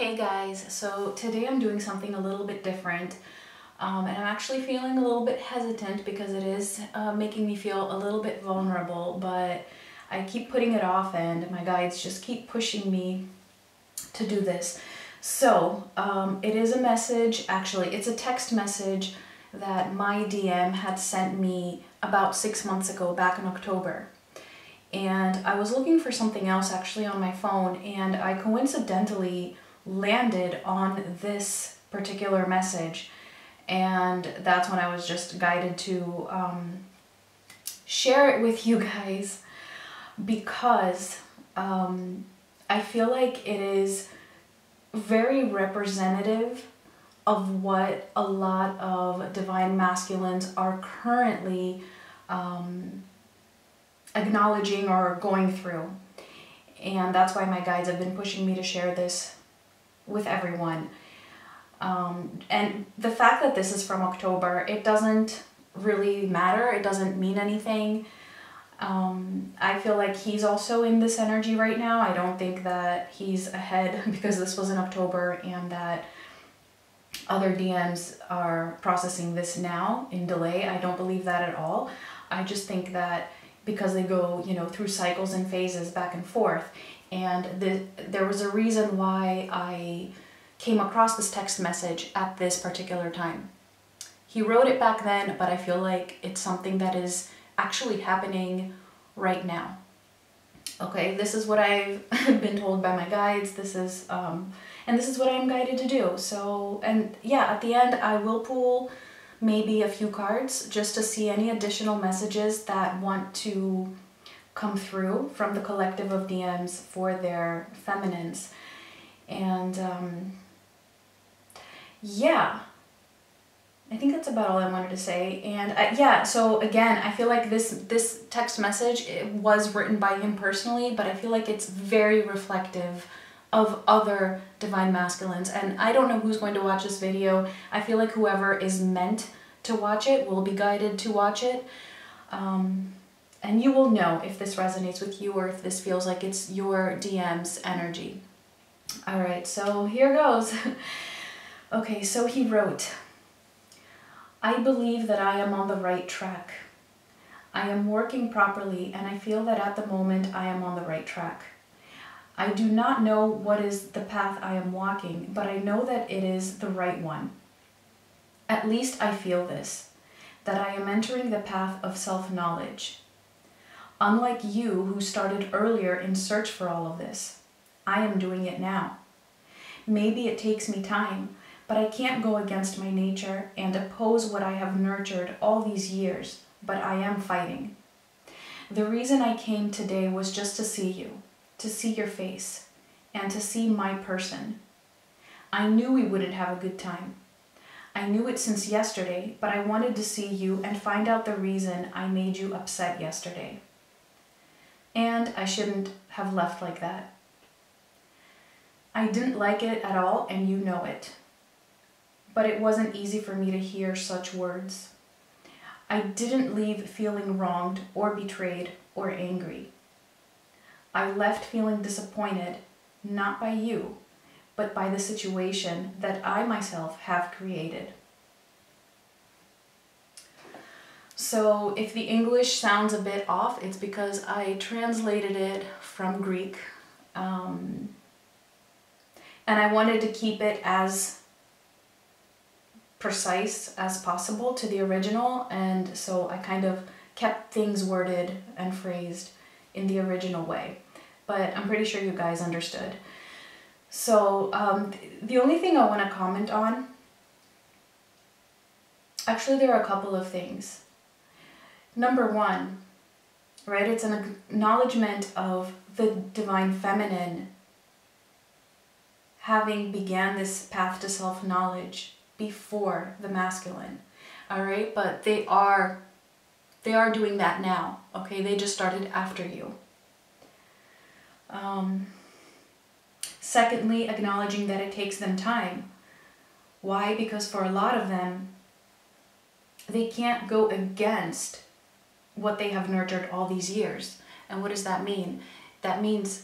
Hey guys, so today I'm doing something a little bit different and I'm actually feeling a little bit hesitant because it is making me feel a little bit vulnerable, but I keep putting it off and my guides just keep pushing me to do this. So it is a message, actually it's a text message that my DM had sent me about 6 months ago, back in October. And I was looking for something else actually on my phone, and I coincidentally landed on this particular message, and that's when I was just guided to share it with you guys because I feel like it is very representative of what a lot of divine masculines are currently acknowledging or going through. And that's why my guides have been pushing me to share this with everyone. And the fact that this is from October, it doesn't really matter. It doesn't mean anything. I feel like he's also in this energy right now. I don't think that he's ahead because this was in October and that other DMs are processing this now in delay. I don't believe that at all. I just think that because they go, through cycles and phases back and forth. And there was a reason why I came across this text message at this particular time. He wrote it back then, but I feel like it's something that is actually happening right now. Okay, this is what I've been told by my guides. This is, and this is what I'm guided to do. So, and yeah, at the end, I will pull maybe a few cards just to see any additional messages that want to come through from the collective of DMs for their feminines. And yeah, I think that's about all I wanted to say. And yeah, so again, I feel like this text message, it was written by him personally, but I feel like it's very reflective of other divine masculines. And I don't know who's going to watch this video. I feel like whoever is meant to watch it will be guided to watch it. And you will know if this resonates with you or if this feels like it's your DM's energy. All right, so here goes. Okay, so he wrote, I believe that I am on the right track. I am working properly and I feel that at the moment I am on the right track. I do not know what is the path I am walking, but I know that it is the right one. At least I feel this, that I am entering the path of self-knowledge. Unlike you who started earlier in search for all of this, I am doing it now. Maybe it takes me time, but I can't go against my nature and oppose what I have nurtured all these years, but I am fighting. The reason I came today was just to see you, to see your face, and to see my person. I knew we wouldn't have a good time. I knew it since yesterday, but I wanted to see you and find out the reason I made you upset yesterday. And I shouldn't have left like that. I didn't like it at all, and you know it. But it wasn't easy for me to hear such words. I didn't leave feeling wronged or betrayed or angry. I left feeling disappointed, not by you, but by the situation that I myself have created. So if the English sounds a bit off, it's because I translated it from Greek. And I wanted to keep it as precise as possible to the original, and so I kind of kept things worded and phrased in the original way. But I'm pretty sure you guys understood. So the only thing I want to comment on, actually there are a couple of things. Number one, right, it's an acknowledgement of the divine feminine having began this path to self-knowledge before the masculine, all right? But they are doing that now, okay? They just started after you. Secondly, acknowledging that it takes them time. Why? Because for a lot of them, they can't go against what they have nurtured all these years. And what does that mean? That means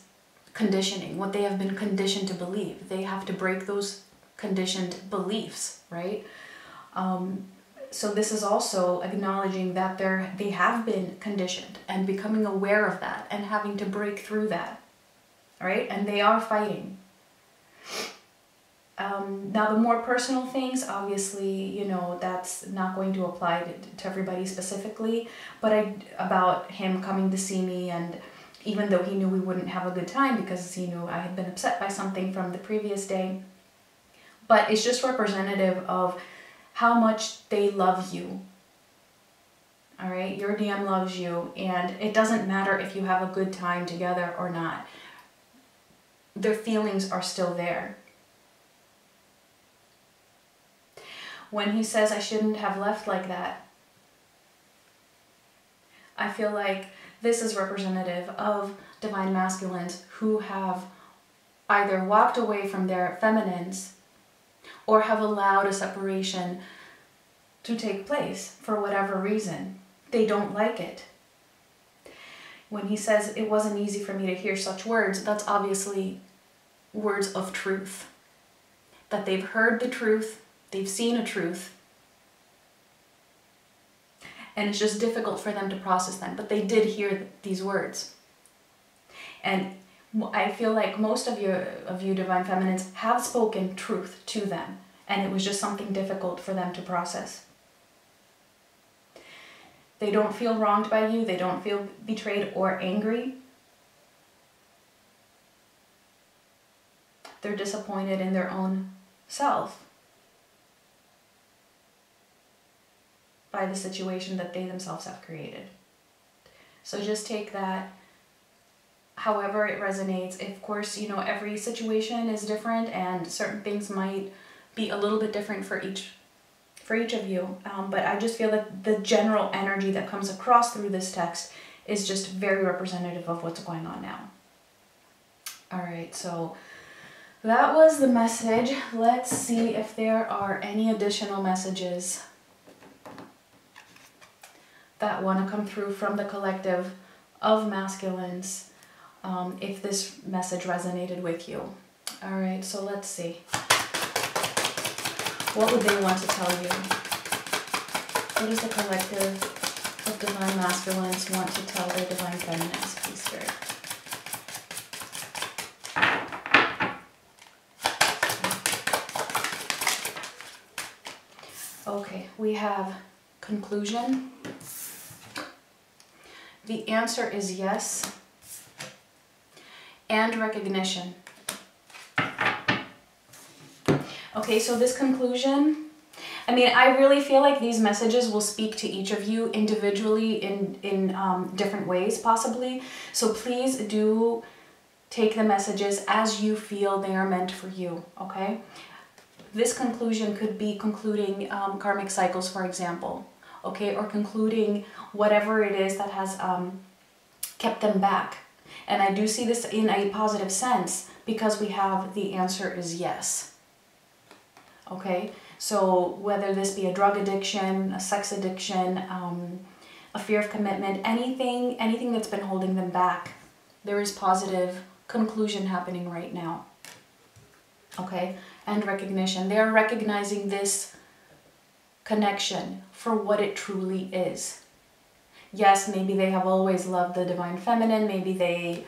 conditioning, what they have been conditioned to believe. They have to break those conditioned beliefs, right? So this is also acknowledging that they have been conditioned and becoming aware of that and having to break through that, right? And they are fighting. Now the more personal things, obviously, you know, that's not going to apply to everybody specifically, but about him coming to see me, and even though he knew we wouldn't have a good time because he knew I had been upset by something from the previous day, but it's just representative of how much they love you. All right, your DM loves you, and it doesn't matter if you have a good time together or not. Their feelings are still there. When he says I shouldn't have left like that, I feel like this is representative of divine masculines who have either walked away from their feminines or have allowed a separation to take place for whatever reason. They don't like it. When he says it wasn't easy for me to hear such words, that's obviously words of truth. That they've heard the truth, they've seen a truth, and it's just difficult for them to process them. But they did hear these words. And I feel like most of you divine feminines have spoken truth to them, and it was just something difficult for them to process. They don't feel wronged by you, they don't feel betrayed or angry. They're disappointed in their own self by the situation that they themselves have created. So just take that however it resonates. Of course, you know, every situation is different and certain things might be a little bit different for each of you. But I just feel that the general energy that comes across through this text is just very representative of what's going on now. All right, so that was the message. Let's see if there are any additional messages that want to come through from the collective of masculines, if this message resonated with you. All right, so let's see. What would they want to tell you? What does the collective of divine masculines want to tell their divine feminines, please, Spirit? Okay, we have conclusion. The answer is yes. And recognition. Okay, so this conclusion, I mean, I really feel like these messages will speak to each of you individually in different ways, possibly. So please do take the messages as you feel they are meant for you, okay? This conclusion could be concluding karmic cycles, for example, okay? Or concluding whatever it is that has kept them back. And I do see this in a positive sense because we have the answer is yes. Okay, so whether this be a drug addiction, a sex addiction, a fear of commitment, anything that's been holding them back, there is positive conclusion happening right now. Okay, and recognition. They're recognizing this connection for what it truly is. Yes, maybe they have always loved the divine feminine, maybe they,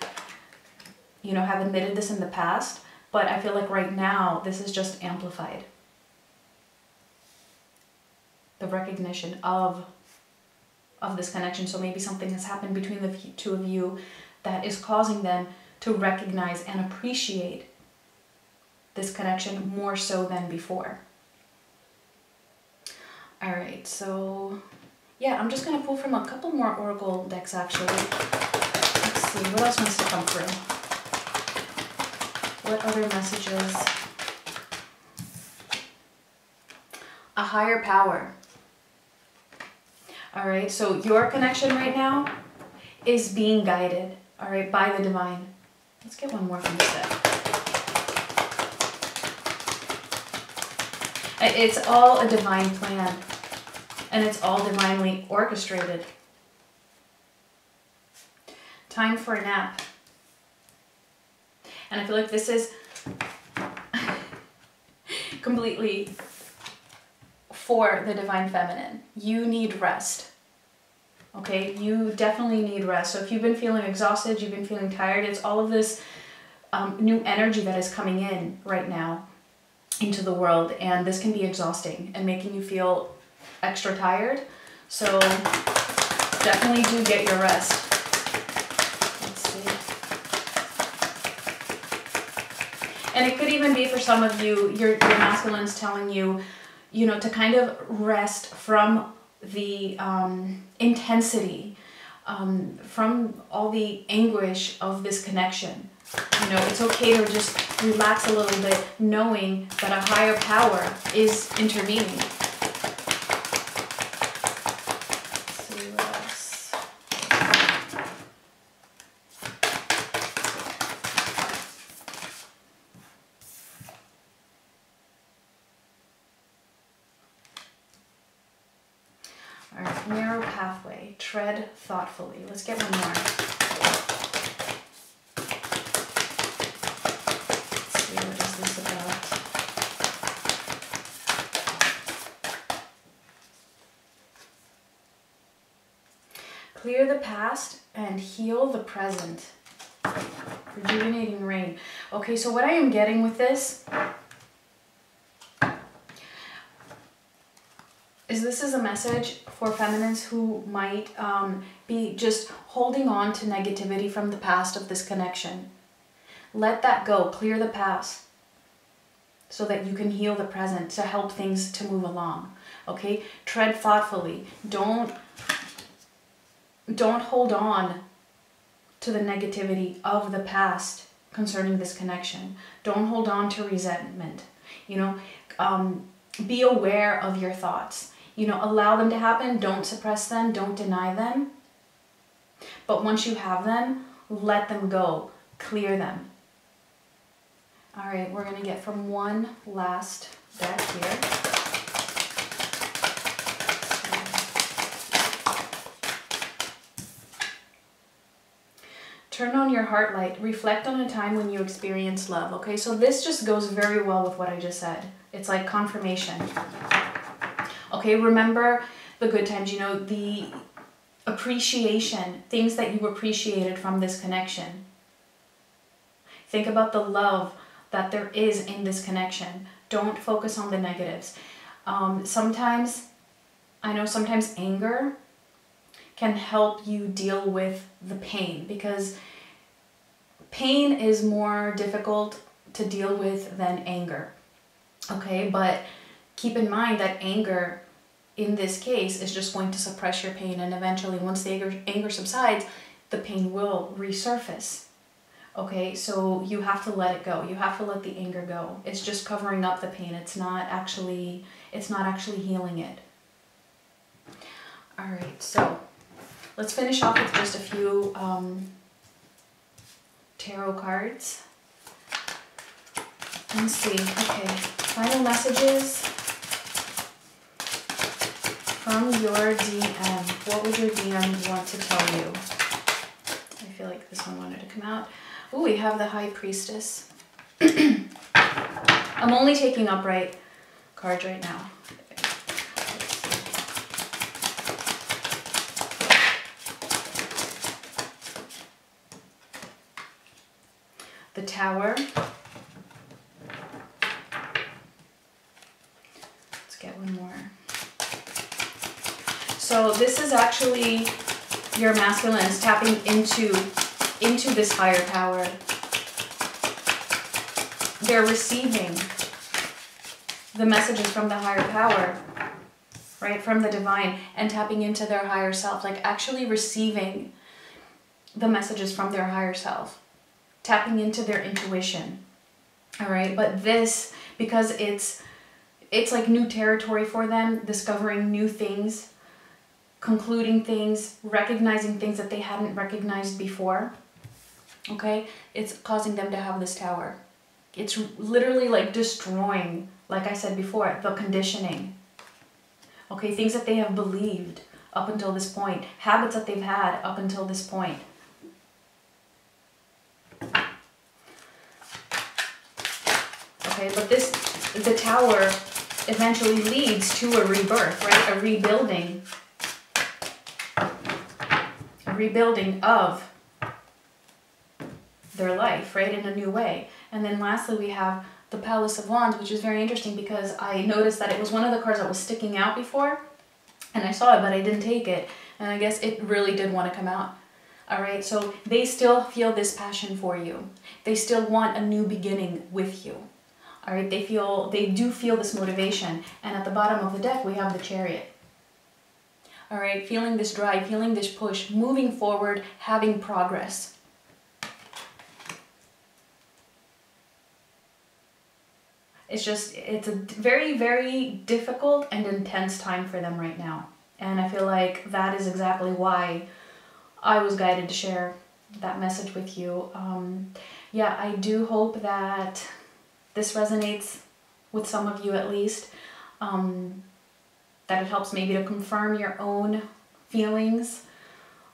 you know, have admitted this in the past, but I feel like right now this is just amplified. The recognition of this connection. So maybe something has happened between the two of you that is causing them to recognize and appreciate this connection more so than before. All right, so yeah, I'm just going to pull from a couple more oracle decks actually. Let's see, what else wants to come through? What other messages? A higher power. All right, so your connection right now is being guided, all right, by the divine. Let's get one more from this deck. It's all a divine plan, and it's all divinely orchestrated. Time for a nap. And I feel like this is completely for the divine feminine. You need rest. Okay, you definitely need rest. So if you've been feeling exhausted, you've been feeling tired, it's all of this new energy that is coming in right now into the world, and this can be exhausting and making you feel extra tired. So definitely do get your rest. Let's see. And it could even be for some of you, your masculine's telling you, you know, to kind of rest from the intensity, from all the anguish of this connection. You know, it's okay to just relax a little bit, knowing that a higher power is intervening. Let's see what else. All right, narrow pathway, tread thoughtfully. Let's get one more. Let's see, what is this about? Clear the past and heal the present. Rejuvenating rain. Okay, so what I am getting with this is a message for feminines who might be just holding on to negativity from the past of this connection. Let that go. Clear the past so that you can heal the present, to help things to move along. Okay? Tread thoughtfully. Don't hold on to the negativity of the past concerning this connection. Don't hold on to resentment. You know, be aware of your thoughts. You know, allow them to happen. Don't suppress them. Don't deny them. But once you have them, let them go. Clear them. All right, we're going to get from one last deck here. Turn on your heart light. Reflect on a time when you experienced love. Okay, so this just goes very well with what I just said. It's like confirmation. Okay, remember the good times, you know, the appreciation, things that you appreciated from this connection. Think about the love that there is in this connection. Don't focus on the negatives. Sometimes anger can help you deal with the pain, because pain is more difficult to deal with than anger. Okay, but keep in mind that anger in this case is just going to suppress your pain, and eventually once the anger subsides, the pain will resurface. Okay, so you have to let it go. You have to let the anger go. It's just covering up the pain. It's not actually healing it. All right, so let's finish off with just a few tarot cards. Let's see. Okay, final messages from your DM. What would your DM want to tell you? I feel like this one wanted to come out. Oh, we have the High Priestess. I'm only taking upright cards right now. The Tower. Let's get one more. So this is actually your masculine is tapping into this higher power. They're receiving the messages from the higher power, right? From the divine, and tapping into their higher self, like actually receiving the messages from their higher self, tapping into their intuition. All right, but this, because it's like new territory for them, discovering new things, concluding things, recognizing things that they hadn't recognized before. Okay, it's causing them to have this tower. It's literally like destroying, like I said before, the conditioning. Okay, things that they have believed up until this point, habits that they've had up until this point. okay? But the Tower eventually leads to a rebirth, right? A rebuilding. A rebuilding of their life, right? In a new way. And then lastly, we have the Palace of Wands, which is very interesting because I noticed that it was one of the cards that was sticking out before. And I saw it, but I didn't take it. And I guess it really did want to come out. All right, so they still feel this passion for you. They still want a new beginning with you. All right, they do feel this motivation. And at the bottom of the deck, we have the Chariot. All right, feeling this drive, feeling this push, moving forward, having progress. It's a very, very difficult and intense time for them right now. And I feel like that is exactly why I was guided to share that message with you. Yeah, I do hope that this resonates with some of you at least. That it helps maybe to confirm your own feelings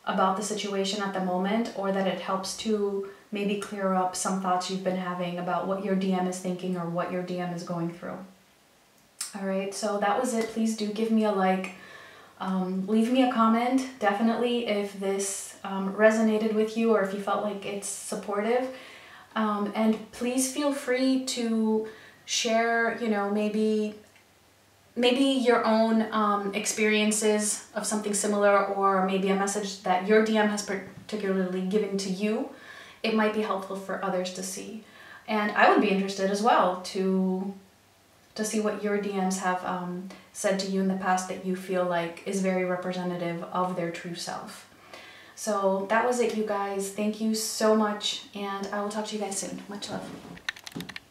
about the situation at the moment, or that it helps to maybe clear up some thoughts you've been having about what your DM is thinking or what your DM is going through. All right, so that was it. Please do give me a like. Leave me a comment, definitely, if this resonated with you or if you felt like it's supportive. And please feel free to share, you know, maybe your own experiences of something similar, or maybe a message that your DM has particularly given to you. It might be helpful for others to see. And I would be interested as well to see what your DMs have said to you in the past that you feel like is very representative of their true self. So that was it, you guys. Thank you so much, and I will talk to you guys soon. Much love.